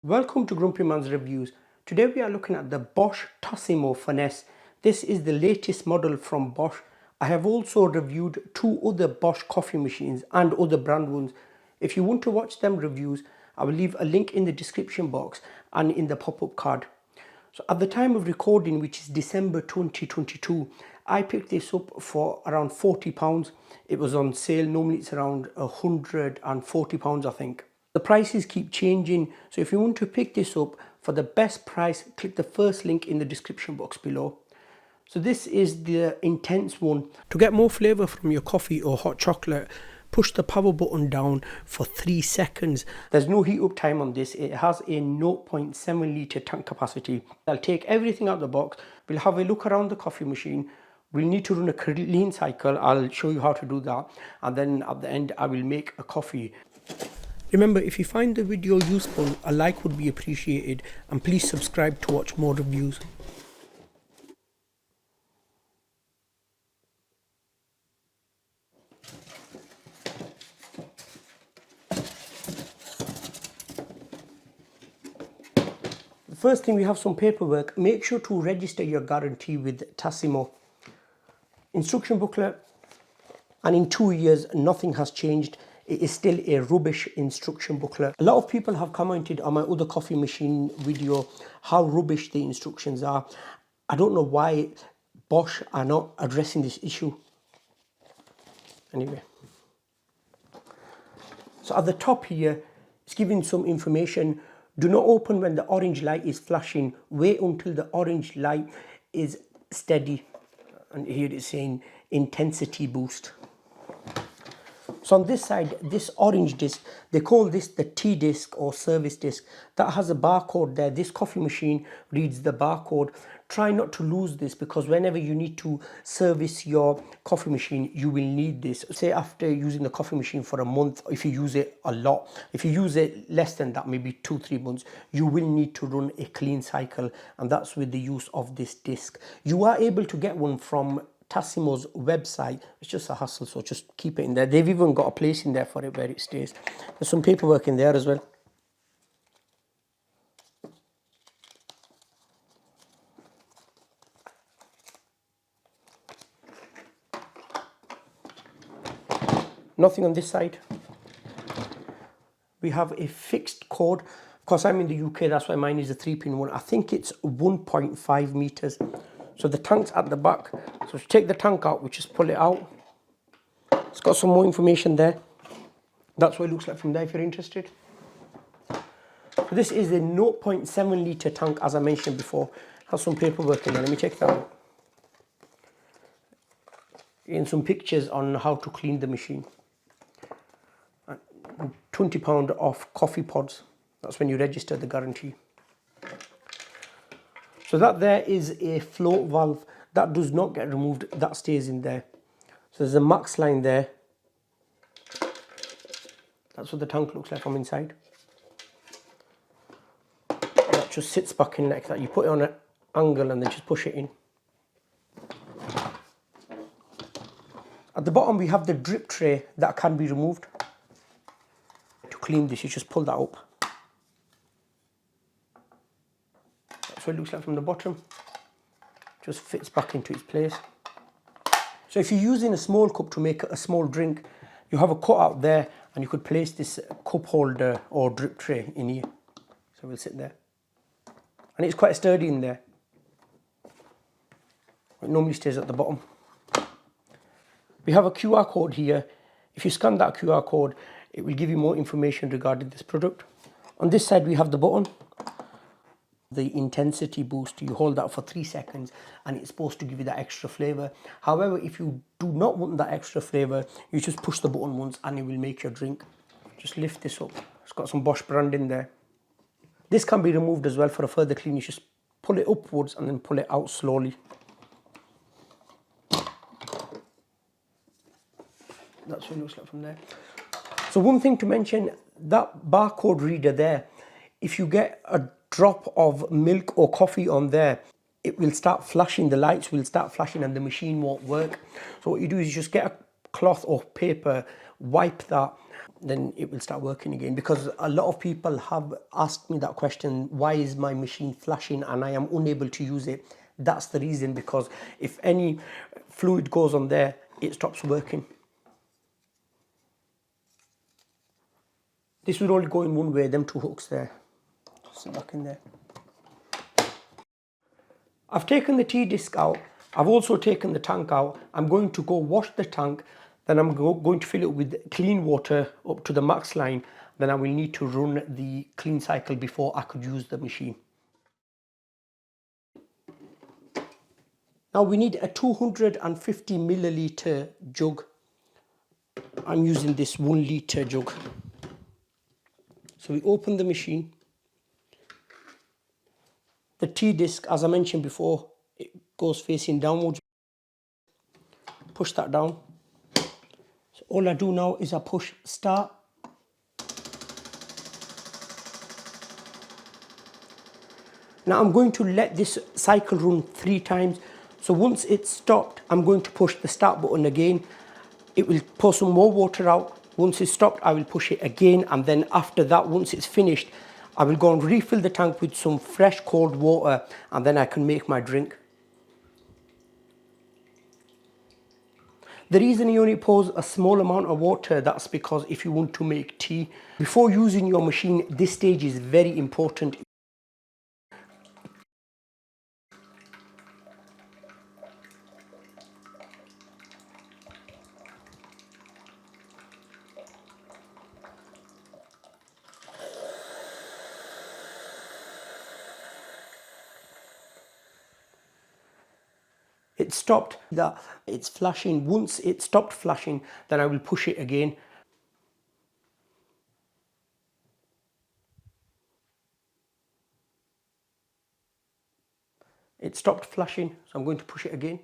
Welcome to GrumpyMan's Reviews. Today we are looking at the Bosch TASSIMO Finesse. This is the latest model from Bosch. I have also reviewed two other Bosch coffee machines and other brand ones. If you want to watch them reviews, I will leave a link in the description box and in the pop-up card. So at the time of recording, which is December 2022, I picked this up for around £40. It was on sale. Normally it's around £140, I think. The prices keep changing, so if you want to pick this up for the best price, click the first link in the description box below. So this is the intense one. To get more flavour from your coffee or hot chocolate, push the power button down for 3 seconds. There's no heat up time on this. It has a 0.7 litre tank capacity. I'll take everything out of the box. We'll have a look around the coffee machine. We'll need to run a clean cycle. I'll show you how to do that. And then at the end, I will make a coffee. Remember, if you find the video useful, a like would be appreciated, and please subscribe to watch more reviews. The first thing, we have some paperwork. Make sure to register your guarantee with TASSIMO. Instruction booklet, and in 2 years nothing has changed. It is still a rubbish instruction booklet. A lot of people have commented on my other coffee machine video how rubbish the instructions are. I don't know why Bosch are not addressing this issue. Anyway, so at the top here, it's giving some information. Do not open when the orange light is flashing. Wait until the orange light is steady. And here it's saying intensity boost. So on this side, this orange disc, they call this the T disc or service disc. That has a barcode there. This coffee machine reads the barcode. Try not to lose this, because whenever you need to service your coffee machine, you will need this. Say after using the coffee machine for a month, if you use it a lot, if you use it less than that, maybe 2-3 months, you will need to run a clean cycle, and that's with the use of this disc. You are able to get one from TASSIMO's website. It's just a hassle, so just keep it in there. They've even got a place in there for it where it stays. There's some paperwork in there as well. Nothing on this side. We have a fixed cord. Of course, I'm in the UK, that's why mine is a 3-pin one. I think it's 1.5 meters. So the tank's at the back. So to take the tank out, we just pull it out. It's got some more information there. That's what it looks like from there if you're interested. So this is a 0.7 litre tank, as I mentioned before. Has some paperwork in there. Let me check that out. And some pictures on how to clean the machine. £20 off coffee pods. That's when you register the guarantee. So that there is a float valve. That does not get removed. That stays in there. So there's a max line there. That's what the tank looks like from inside. That just sits back in like that. You put it on an angle and then just push it in. At the bottom we have the drip tray that can be removed. To clean this, you just pull that up. That's what it looks like from the bottom. Just fits back into its place. So if you're using a small cup to make a small drink, you have a cutout there, and you could place this cup holder or drip tray in here. So we'll sit there. And it's quite sturdy in there. It normally stays at the bottom. We have a QR code here. If you scan that QR code, it will give you more information regarding this product. On this side, we have the button. The intensity boost, you hold that for 3 seconds and it's supposed to give you that extra flavor. However, if you do not want that extra flavor, you just push the button once and it will make your drink. Just lift this up. It's got some Bosch brand in there. This can be removed as well for a further clean. You just pull it upwards and then pull it out slowly. That's what it looks like from there. So one thing to mention, that barcode reader there, if you get a drop of milk or coffee on there, it will start flashing, the lights will start flashing and the machine won't work. So what you do is you just get a cloth or paper wipe that, then it will start working again. Because a lot of people have asked me that question, why is my machine flashing and I am unable to use it? That's the reason, because if any fluid goes on there, it stops working. This would only go in one way, them two hooks there. Sit back in there. I've taken the T-disc out. I've also taken the tank out. I'm going to go wash the tank. Then I'm going to fill it with clean water up to the max line. Then I will need to run the clean cycle before I could use the machine. Now we need a 250 milliliter jug. I'm using this 1 litre jug. So we open the machine. The T-disc, as I mentioned before, it goes facing downwards. Push that down. So all I do now is I push start. Now I'm going to let this cycle run 3 times. So once it's stopped, I'm going to push the start button again. It will pour some more water out. Once it's stopped, I will push it again. And then after that, once it's finished, I will go and refill the tank with some fresh cold water, and then I can make my drink. The reason you only pour a small amount of water, that's because if you want to make tea, before using your machine, this stage is very important. It stopped, that it's flashing. Once it stopped flashing, then I will push it again. It stopped flashing, so I'm going to push it again.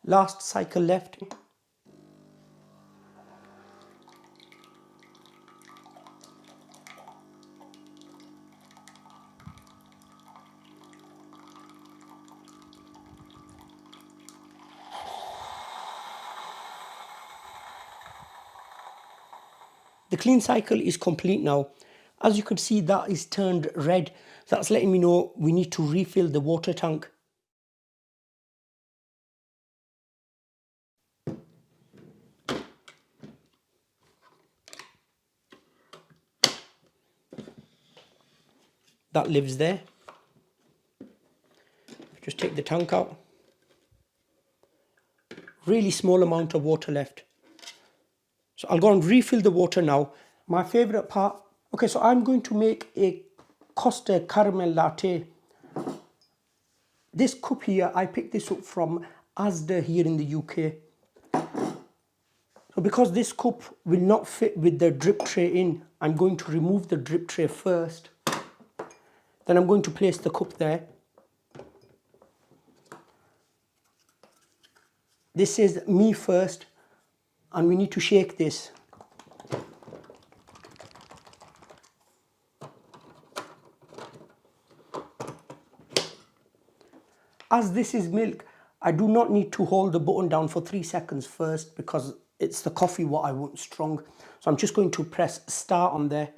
Last cycle left. The clean cycle is complete now. As you can see, that is turned red. That's letting me know we need to refill the water tank. That lives there. Just take the tank out. Really small amount of water left. So I'll go and refill the water now. My favourite part. Okay, so I'm going to make a Costa caramel latte. This cup here, I picked this up from Asda here in the UK. So because this cup will not fit with the drip tray in, I'm going to remove the drip tray first. Then I'm going to place the cup there. This is me first, and we need to shake this. As this is milk, I do not need to hold the button down for 3 seconds first, because it's the coffee what I want strong. So I'm just going to press start on there.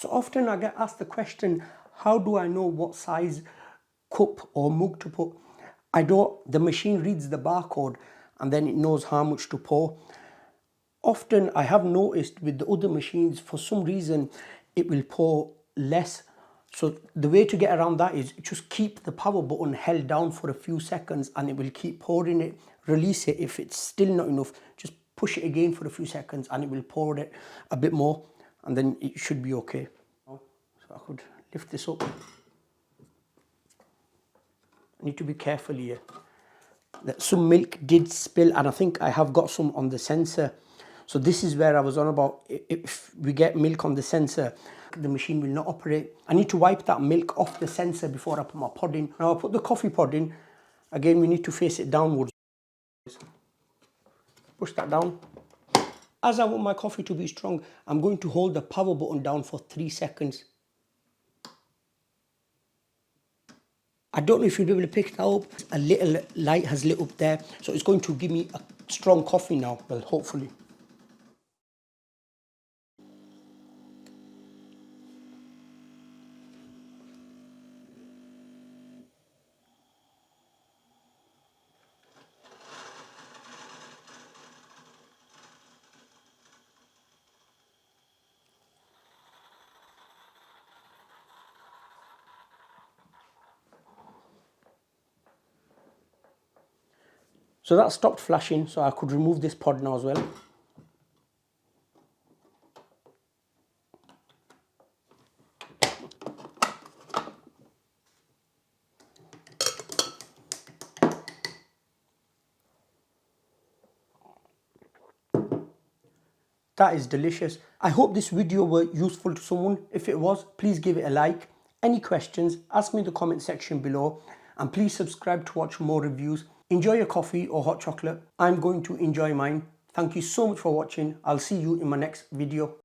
So often I get asked the question, how do I know what size cup or mug to put? The machine reads the barcode and then it knows how much to pour. Often I have noticed with the other machines, for some reason, it will pour less. So the way to get around that is just keep the power button held down for a few seconds and it will keep pouring it. Release it. If it's still not enough, just push it again for a few seconds and it will pour it a bit more, and then it should be okay. So I could lift this up. I need to be careful here. Some milk did spill and I think I have got some on the sensor. So this is where I was on about, if we get milk on the sensor, the machine will not operate. I need to wipe that milk off the sensor before I put my pod in. Now I put the coffee pod in. Again, we need to face it downwards. Push that down. As I want my coffee to be strong, I'm going to hold the power button down for 3 seconds. I don't know if you'll be able to pick that up. A little light has lit up there. So it's going to give me a strong coffee now. Well, hopefully. So that stopped flashing, so I could remove this pod now as well. That is delicious. I hope this video was useful to someone. If it was, please give it a like. Any questions, ask me in the comment section below. And please subscribe to watch more reviews. Enjoy your coffee or hot chocolate. I'm going to enjoy mine. Thank you so much for watching. I'll see you in my next video.